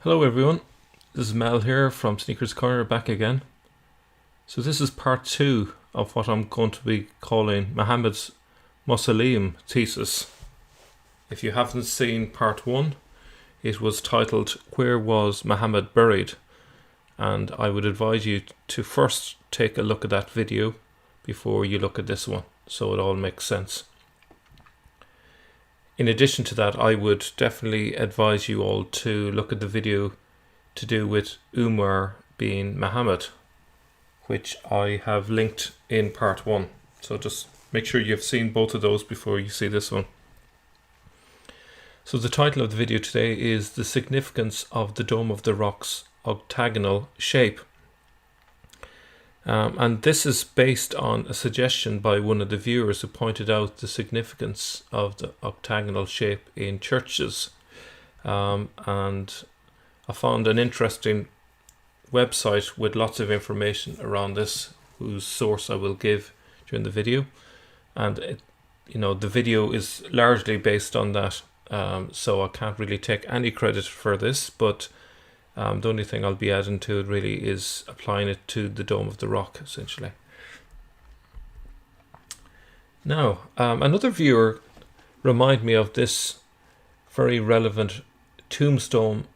Hello everyone, this is Mel here from Sneakers Corner back again. So this is part 2 of what I'm going to be calling Muhammad's Mausoleum thesis. If you haven't seen part 1, it was titled Where Was Muhammad Buried? And I would advise you to first take a look at that video before you look at this one, so it all makes sense. In addition to that, I would definitely advise you all to look at the video to do with Umar being Muhammad, which I have linked in part 1. So just make sure you've seen both of those before you see this one. So the title of the video today is The Significance of the Dome of the Rock's Octagonal Shape. And this is based on a suggestion by one of the viewers who pointed out the significance of the octagonal shape in churches. And I found an interesting website with lots of information around this, whose source I will give during the video. And the video is largely based on that, so I can't really take any credit for this, but the only thing I'll be adding to it really is applying it to the Dome of the Rock, essentially. Now, another viewer reminded me of this very relevant tombstone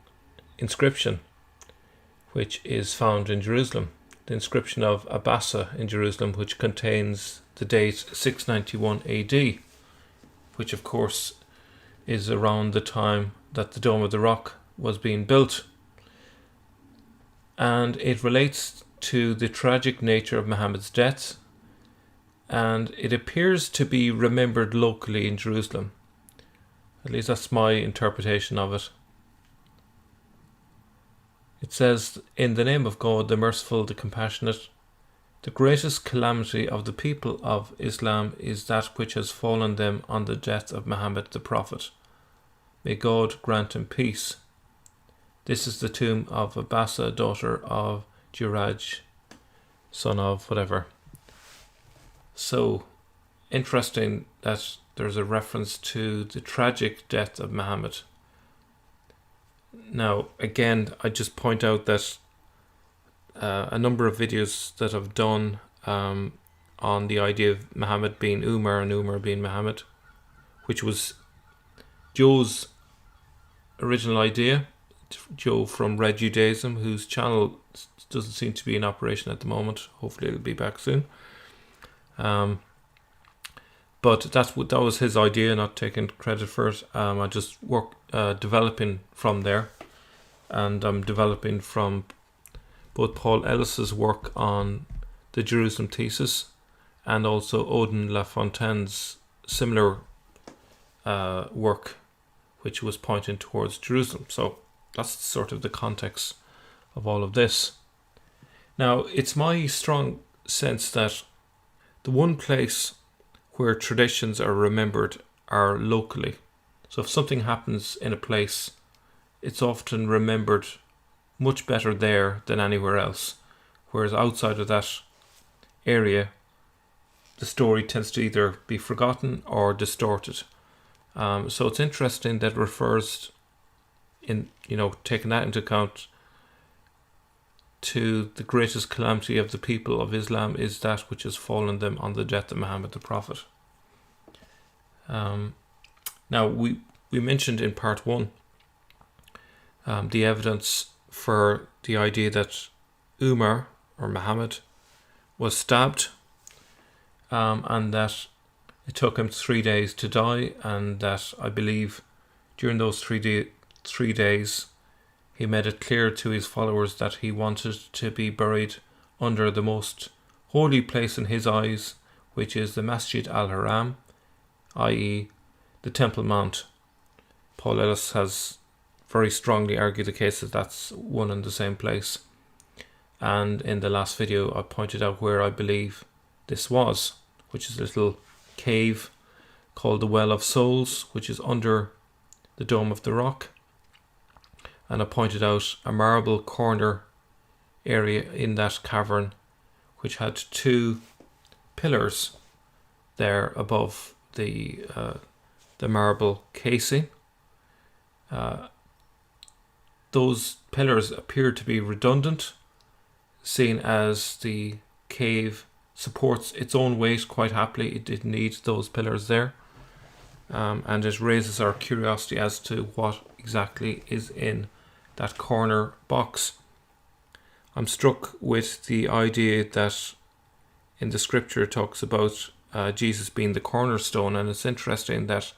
inscription, which is found in Jerusalem. The inscription of Abasa in Jerusalem, which contains the date 691 AD, which of course is around the time that the Dome of the Rock was being built. And it relates to the tragic nature of Muhammad's death, and it appears to be remembered locally in Jerusalem. At least that's my interpretation of it. It says, "In the name of God, the merciful, the compassionate, the greatest calamity of the people of Islam is that which has fallen them on the death of Muhammad the Prophet. May God grant him peace. This is the tomb of Abasa, daughter of Juraj, son of whatever." So, interesting that there's a reference to the tragic death of Muhammad. Now, again, I just point out that a number of videos that I've done on the idea of Muhammad being Umar and Umar being Muhammad, which was Joe's original idea, Joe from Red Judaism, whose channel doesn't seem to be in operation at the moment. Hopefully it'll be back soon. But that was his idea, not taking credit for it. I just work developing from there, and I'm developing from both Paul Ellis's work on the Jerusalem thesis and also Odin LaFontaine's similar work, which was pointing towards Jerusalem. So that's sort of the context of all of this. Now, it's my strong sense that the one place where traditions are remembered are locally. So if something happens in a place, it's often remembered much better there than anywhere else. Whereas outside of that area, the story tends to either be forgotten or distorted. So it's interesting that it refers, taking that into account, to the greatest calamity of the people of Islam is that which has fallen them on the death of Muhammad the Prophet. Now, we mentioned in part 1 the evidence for the idea that Umar, or Muhammad, was stabbed, and that it took him 3 days to die, and that I believe during those 3 days he made it clear to his followers that he wanted to be buried under the most holy place in his eyes, which is the Masjid al-Haram, i.e. the Temple Mount. Paul Ellis has very strongly argued the case that that's one and the same place. And in the last video I pointed out where I believe this was, which is a little cave called the Well of Souls, which is under the Dome of the Rock. And I pointed out a marble corner area in that cavern which had 2 pillars there above the marble casing. those pillars appear to be redundant, seeing as the cave supports its own weight quite happily. It didn't need those pillars there. And it raises our curiosity as to what exactly is in that corner box. I'm struck with the idea that in the scripture it talks about Jesus being the cornerstone, and it's interesting that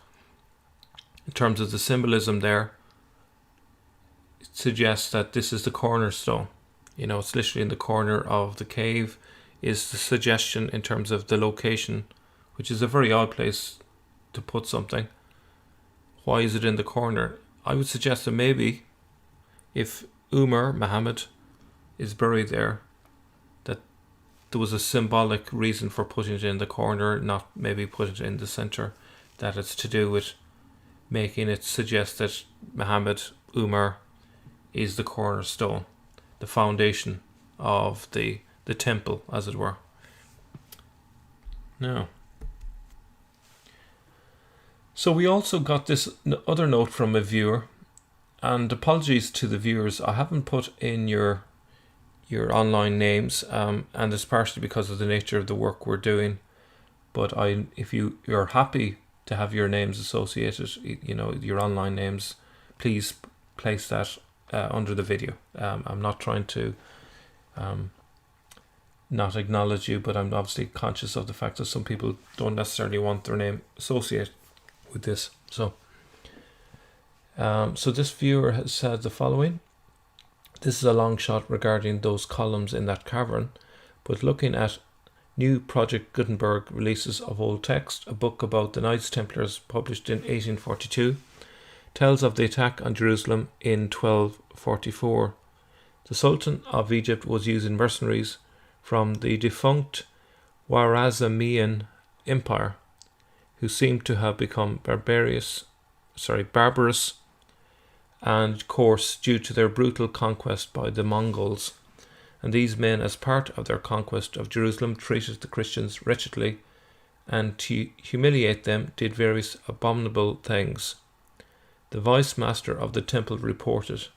in terms of the symbolism there, it suggests that this is the cornerstone. It's literally in the corner of the cave is the suggestion in terms of the location, which is a very odd place to put something. Why is it in the corner? I would suggest that maybe if Muhammad is buried there, that there was a symbolic reason for putting it in the corner, not maybe put it in the center, that it's to do with making it suggest that Umar is the cornerstone, the foundation of the temple, as it were. Now, so we also got this other note from a viewer, and apologies to the viewers, I haven't put in your online names, and it's partially because of the nature of the work we're doing. But if you're happy to have your names associated, your online names, please place that under the video. I'm not trying to not acknowledge you, but I'm obviously conscious of the fact that some people don't necessarily want their name associated with this. So this viewer has said the following: this is a long shot regarding those columns in that cavern, but looking at new Project Gutenberg releases of old text, a book about the Knights Templars published in 1842, tells of the attack on Jerusalem in 1244. The Sultan of Egypt was using mercenaries from the defunct Khwarezmian Empire, who seemed to have become barbarous and coarse due to their brutal conquest by the Mongols. And these men, as part of their conquest of Jerusalem, treated the Christians wretchedly, and to humiliate them did various abominable things. The vice master of the temple reported,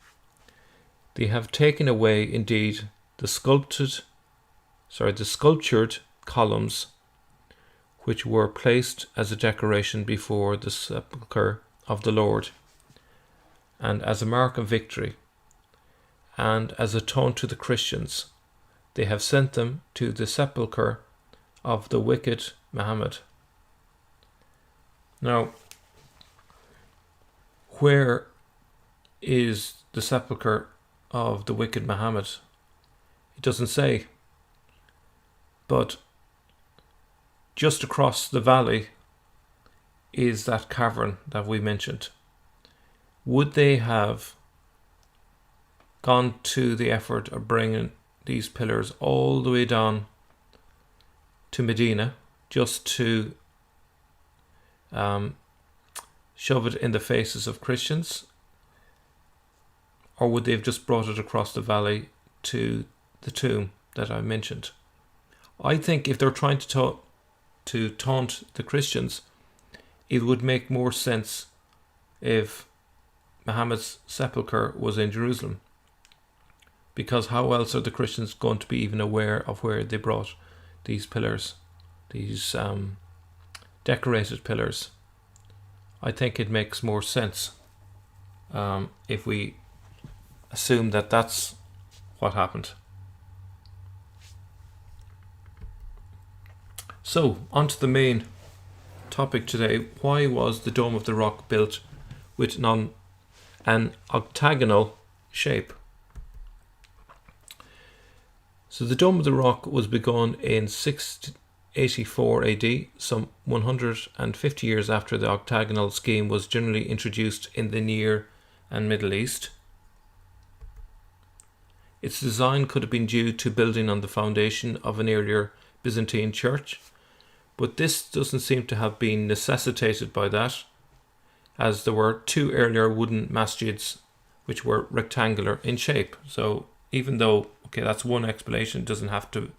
"They have taken away indeed the sculptured columns which were placed as a decoration before the sepulchre of the Lord, and as a mark of victory, and as a taunt to the Christians, they have sent them to the sepulchre of the wicked Muhammad." Now, where is the sepulchre of the wicked Muhammad? It doesn't say. But just across the valley is that cavern that we mentioned. Would they have gone to the effort of bringing these pillars all the way down to Medina just to shove it in the faces of Christians? Or would they have just brought it across the valley to the tomb that I mentioned? I think if they're trying to taunt the Christians, it would make more sense if Muhammad's sepulchre was in Jerusalem. Because how else are the Christians going to be even aware of where they brought these pillars, these decorated pillars? I think it makes more sense if we assume that that's what happened. So, on to the main topic today. Why was the Dome of the Rock built with an octagonal shape? So the Dome of the Rock was begun in 684 AD, some 150 years after the octagonal scheme was generally introduced in the Near and Middle East. Its design could have been due to building on the foundation of an earlier Byzantine church, but this doesn't seem to have been necessitated by that, as there were two earlier wooden masjids which were rectangular in shape. So even though, that's one explanation, it doesn't have to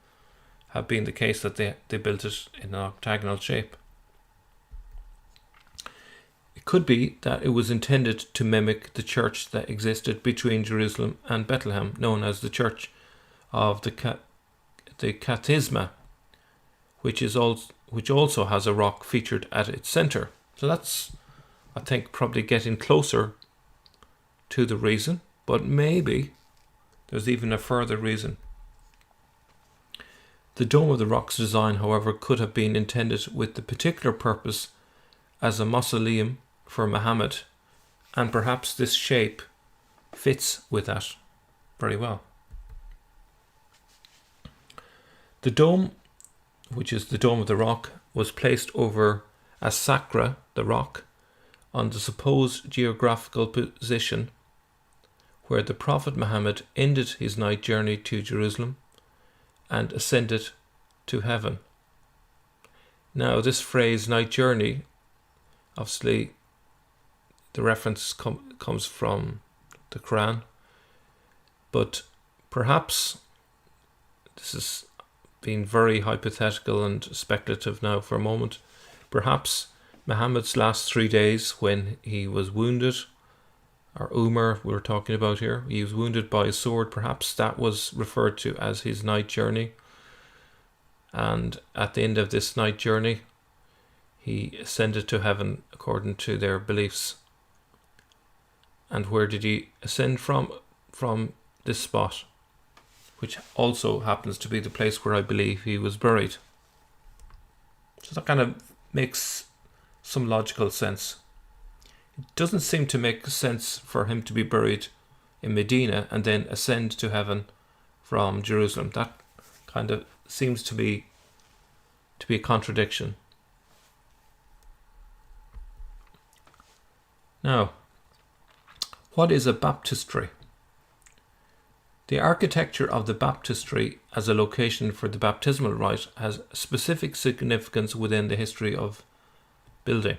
have been the case that they built it in an octagonal shape. It could be that it was intended to mimic the church that existed between Jerusalem and Bethlehem, known as the Church of the Chatisma, which also has a rock featured at its centre. So that's, I think, probably getting closer to the reason, but maybe there's even a further reason. The Dome of the Rock's design, however, could have been intended with the particular purpose as a mausoleum for Muhammad, and perhaps this shape fits with that very well. The dome, which is the Dome of the Rock, was placed over As-Sakra, the rock, on the supposed geographical position where the Prophet Muhammad ended his night journey to Jerusalem and ascended to heaven. Now, this phrase, night journey, obviously the reference comes from the Quran, but perhaps this has been very hypothetical and speculative now for a moment. Perhaps Muhammad's last 3 days when he was wounded, or Umar we're talking about here, he was wounded by a sword, perhaps that was referred to as his night journey. And at the end of this night journey, he ascended to heaven according to their beliefs. And where did he ascend from? From this spot, which also happens to be the place where I believe he was buried. So that kind of makes some logical sense. It doesn't seem to make sense for him to be buried in Medina and then ascend to heaven from Jerusalem. That kind of seems to be a contradiction. Now, what is a baptistry? The architecture of the baptistry as a location for the baptismal rite has specific significance within the history of building.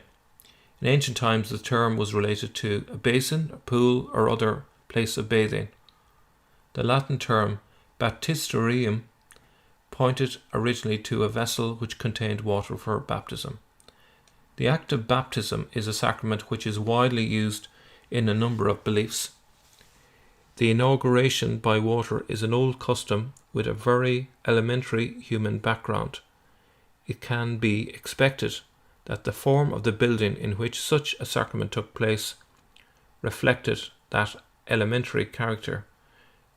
In ancient times, the term was related to a basin, a pool, or other place of bathing. The Latin term baptisterium pointed originally to a vessel which contained water for baptism. The act of baptism is a sacrament which is widely used in a number of beliefs. The inauguration by water is an old custom with a very elementary human background. It can be expected that the form of the building in which such a sacrament took place reflected that elementary character.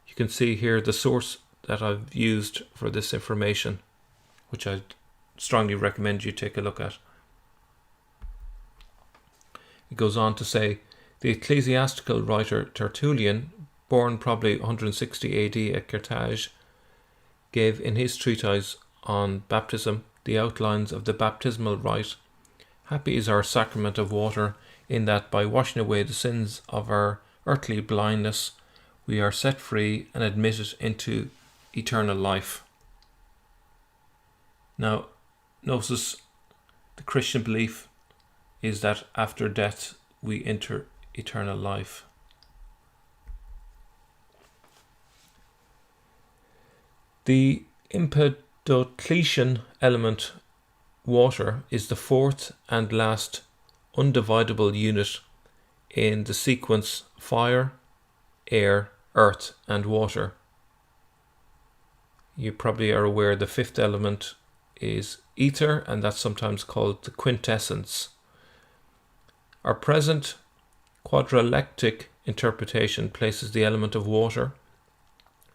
You can see here the source that I've used for this information, which I strongly recommend you take a look at. It goes on to say, the ecclesiastical writer Tertullian, born probably 160 AD at Carthage, gave in his treatise on baptism the outlines of the baptismal rite. Happy is our sacrament of water, in that by washing away the sins of our earthly blindness, we are set free and admitted into eternal life. Now, notice the Christian belief is that after death we enter eternal life. The Empedocletian element water is the fourth and last undividable unit in the sequence fire, air, earth and water. You probably are aware the fifth element is ether, and that's sometimes called the quintessence. Our present quadralectic interpretation places the element of water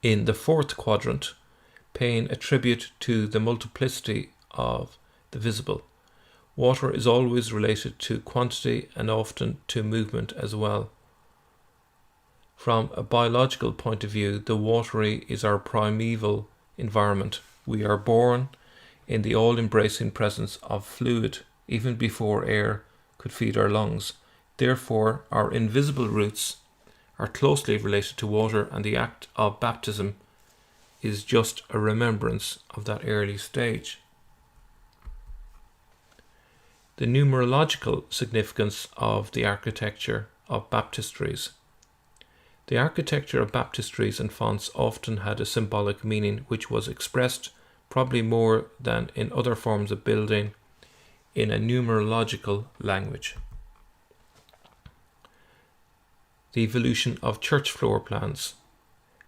in the fourth quadrant, paying a tribute to the multiplicity of the visible. Water is always related to quantity and often to movement as well. From a biological point of view, the watery is our primeval environment. We are born in the all-embracing presence of fluid, even before air could feed our lungs. Therefore, our invisible roots are closely related to water, and the act of baptism is just a remembrance of that early stage. The numerological significance of the architecture of baptistries. The architecture of baptistries and fonts often had a symbolic meaning which was expressed, probably more than in other forms of building, in a numerological language. The evolution of church floor plans.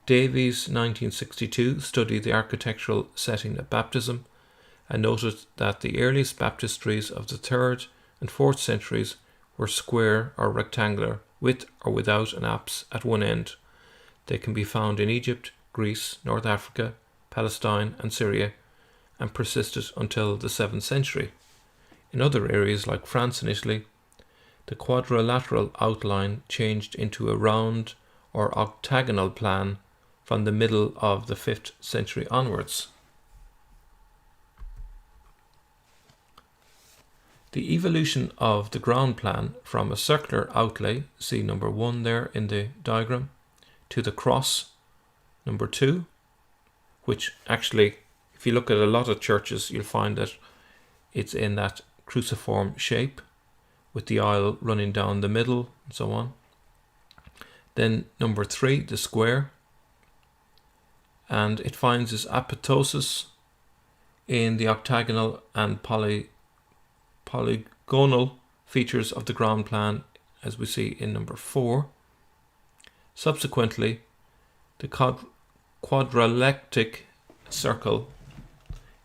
Davies, 1962, studied the architectural setting of baptism and noted that the earliest baptistries of the 3rd and 4th centuries were square or rectangular, with or without an apse at one end. They can be found in Egypt, Greece, North Africa, Palestine and Syria, and persisted until the 7th century. In other areas like France and Italy, the quadrilateral outline changed into a round or octagonal plan from the middle of the 5th century onwards. The evolution of the ground plan from a circular outlay, see number 1 there in the diagram, to the cross, number 2, which actually, if you look at a lot of churches, you'll find that it's in that cruciform shape with the aisle running down the middle and so on. Then number 3, the square, and it finds its apoptosis in the octagonal and polygonal features of the ground plan, as we see in number 4. Subsequently, the quadrilectic circle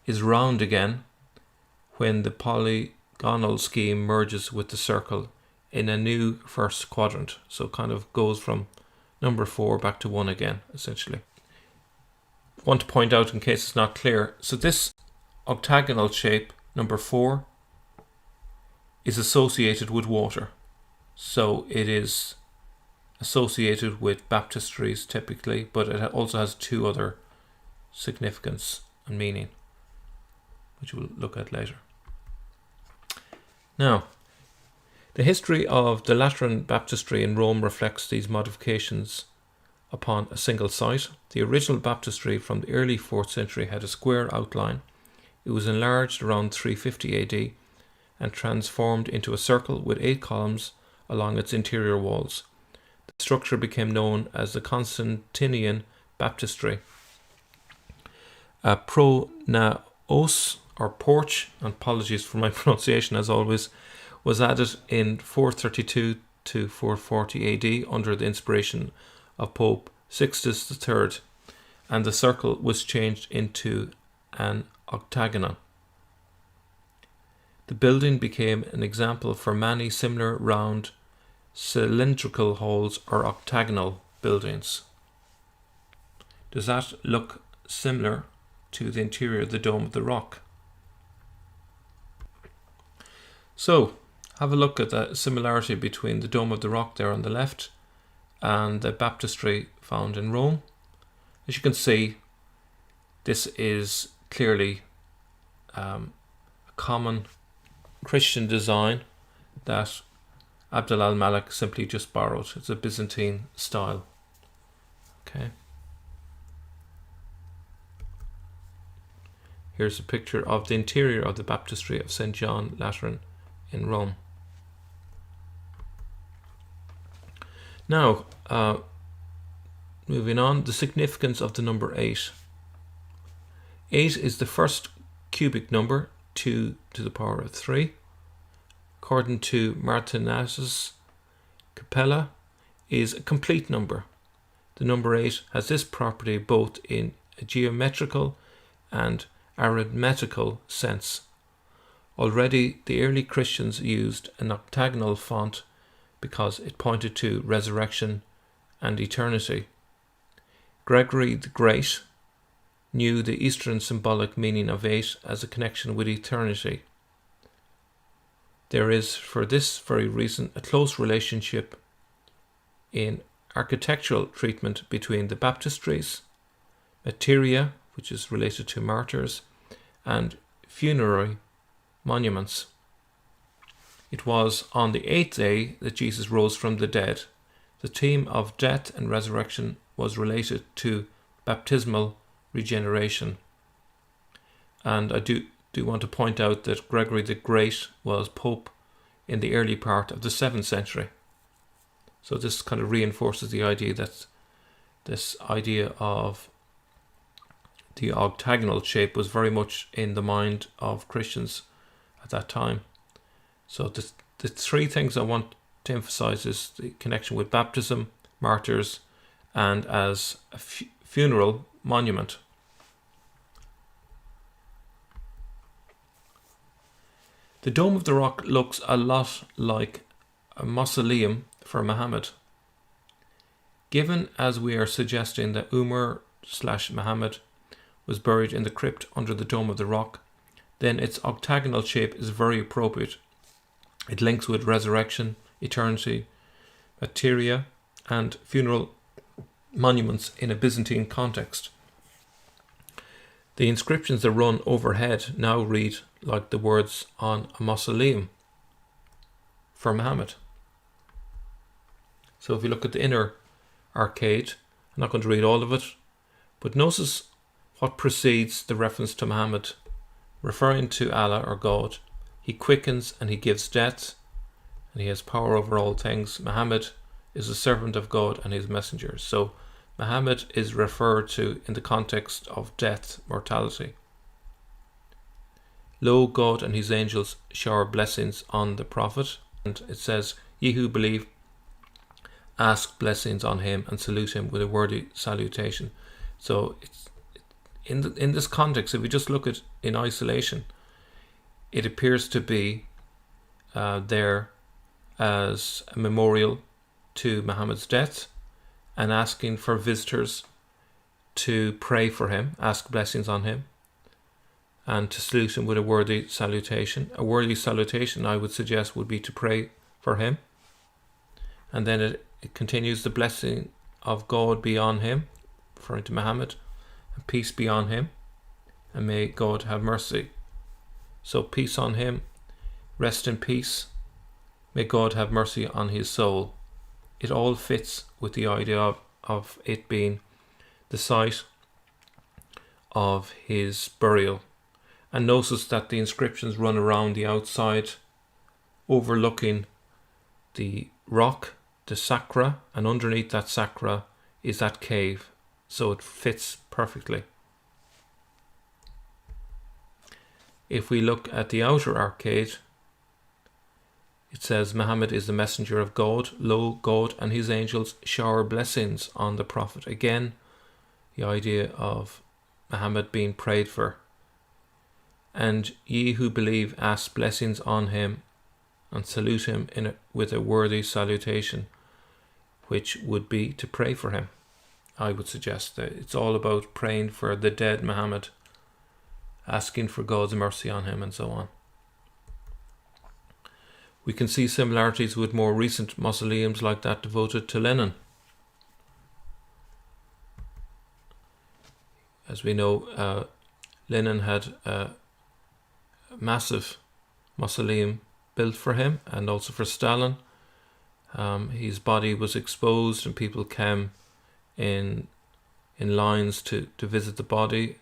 is round again when the polygonal scheme merges with the circle in a new first quadrant. So it kind of goes from number 4 back to 1 again, essentially. I want to point out in case it's not clear, so this octagonal shape, number 4, is associated with water. So it is associated with baptistries typically, but it also has 2 other significance and meaning, which we'll look at later. Now, the history of the Lateran baptistry in Rome reflects these modifications upon a single site. The original baptistry from the early 4th century had a square outline. It was enlarged around 350 AD and transformed into a circle with 8 columns along its interior walls. The structure became known as the Constantinian baptistry. A pronaos, or porch, and apologies for my pronunciation as always, was added in 432 to 440 AD under the inspiration of Pope Sixtus III, and the circle was changed into an octagon. The building became an example for many similar round cylindrical halls or octagonal buildings. Does that look similar to the interior of the Dome of the Rock? So, have a look at the similarity between the Dome of the Rock there on the left and the baptistry found in Rome. As you can see, this is clearly a common Christian design that Abdul al-Malik simply just borrowed. It's a Byzantine style. Okay. Here's a picture of the interior of the baptistry of St. John Lateran in Rome. Now, moving on, the significance of the number 8. 8 is the first cubic number, 2 to the power of 3. According to Martinaz's Capella, is a complete number. The number 8 has this property both in a geometrical and arithmetical sense. Already the early Christians used an octagonal font because it pointed to resurrection and eternity. Gregory the Great knew the Eastern symbolic meaning of 8 as a connection with eternity. There is, for this very reason, a close relationship in architectural treatment between the baptistries, materia, which is related to martyrs, and funerary monuments. It was on the 8th day that Jesus rose from the dead. The theme of death and resurrection was related to baptismal regeneration. And I do want to point out that Gregory the Great was Pope in the early part of the 7th century. So this kind of reinforces the idea that this idea of the octagonal shape was very much in the mind of Christians at that time. So the 3 things I want to emphasize the connection with baptism, martyrs, and as a funeral monument. The Dome of the Rock looks a lot like a mausoleum for Muhammad. Given as we are suggesting that Umar/Muhammad was buried in the crypt under the Dome of the Rock, then its octagonal shape is very appropriate. It links with resurrection, eternity, materia, and funeral monuments in a Byzantine context. The inscriptions that run overhead now read like the words on a mausoleum for Muhammad. So if you look at the inner arcade, I'm not going to read all of it, but notice what precedes the reference to Muhammad, referring to Allah or God. He quickens and he gives death, and he has power over all things. Muhammad is a servant of God and his messenger. So Muhammad is referred to in the context of death, mortality. Lo, God and his angels shower blessings on the Prophet. And it says, ye who believe, ask blessings on him and salute him with a worthy salutation. So it's in this context, if we just look at in isolation, it appears to be there as a memorial to Muhammad's death and asking for visitors to pray for him, ask blessings on him, and to salute him with a worthy salutation. A worthy salutation, I would suggest, would be to pray for him. And then it continues, the blessing of God be on him, referring to Muhammad, and peace be on him, and may God have mercy. So peace on him, rest in peace, may God have mercy on his soul. It all fits with the idea of it being the site of his burial. And notice that the inscriptions run around the outside, overlooking the rock, the sacra, and underneath that sacra is that cave. So it fits perfectly. If we look at the outer arcade, it says, Muhammad is the messenger of God. Lo, God and his angels shower blessings on the Prophet. Again, the idea of Muhammad being prayed for. And ye who believe, ask blessings on him and salute him with a worthy salutation, which would be to pray for him. I would suggest that it's all about praying for the dead Muhammad, asking for God's mercy on him, and so on. We can see similarities with more recent mausoleums like that devoted to Lenin. As we know, Lenin had a massive mausoleum built for him, and also for Stalin. His body was exposed and people came in lines to visit the body.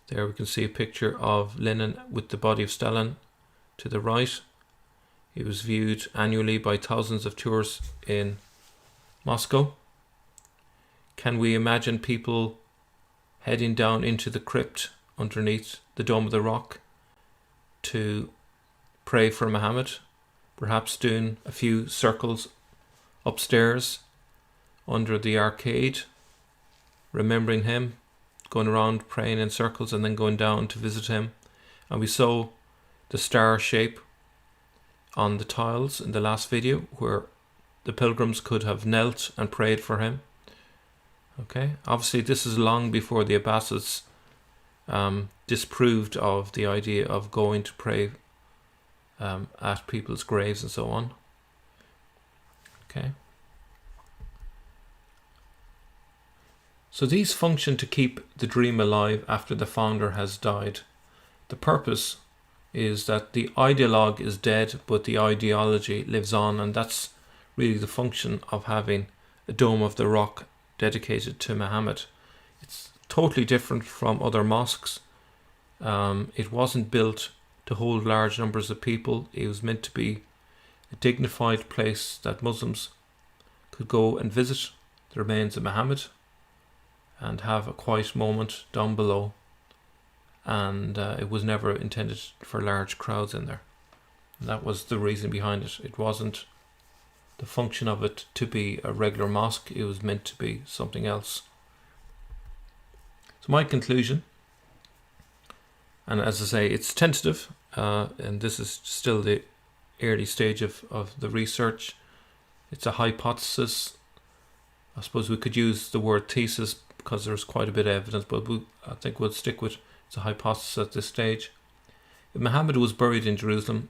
There we can see a picture of Lenin with the body of Stalin to the right. He was viewed annually by thousands of tourists in Moscow. Can we imagine people heading down into the crypt underneath the Dome of the Rock to pray for Muhammad? Perhaps doing a few circles upstairs under the arcade, remembering him, going around praying in circles and then going down to visit him. And we saw the star shape on the tiles in the last video where the pilgrims could have knelt and prayed for him. Okay, obviously this is long before the Abbasids disproved of the idea of going to pray at people's graves and so on. Okay. So these function to keep the dream alive after the founder has died. The purpose is that the ideologue is dead, but the ideology lives on, and that's really the function of having a Dome of the Rock dedicated to Muhammad. It's totally different from other mosques. It wasn't built to hold large numbers of people. It was meant to be a dignified place that Muslims could go and visit the remains of Muhammad and have a quiet moment down below. And it was never intended for large crowds in there. And that was the reason behind it. It wasn't the function of it to be a regular mosque. It was meant to be something else. So my conclusion, and as I say, it's tentative, and this is still the early stage of the research. It's a hypothesis. I suppose we could use the word thesis because there's quite a bit of evidence, but I think we'll stick with it's a hypothesis at this stage. If Muhammad was buried in Jerusalem,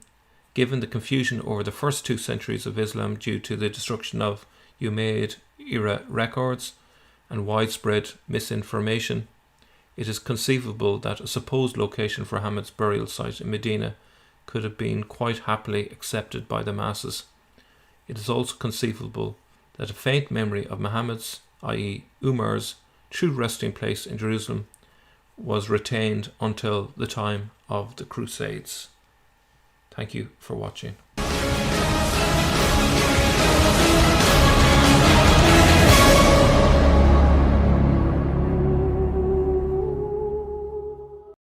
given the confusion over the first 2 centuries of Islam due to the destruction of Umayyad era records and widespread misinformation, it is conceivable that a supposed location for Muhammad's burial site in Medina could have been quite happily accepted by the masses. It is also conceivable that a faint memory of Muhammad's, i.e. Umar's, true resting place in Jerusalem was retained until the time of the Crusades. Thank you for watching.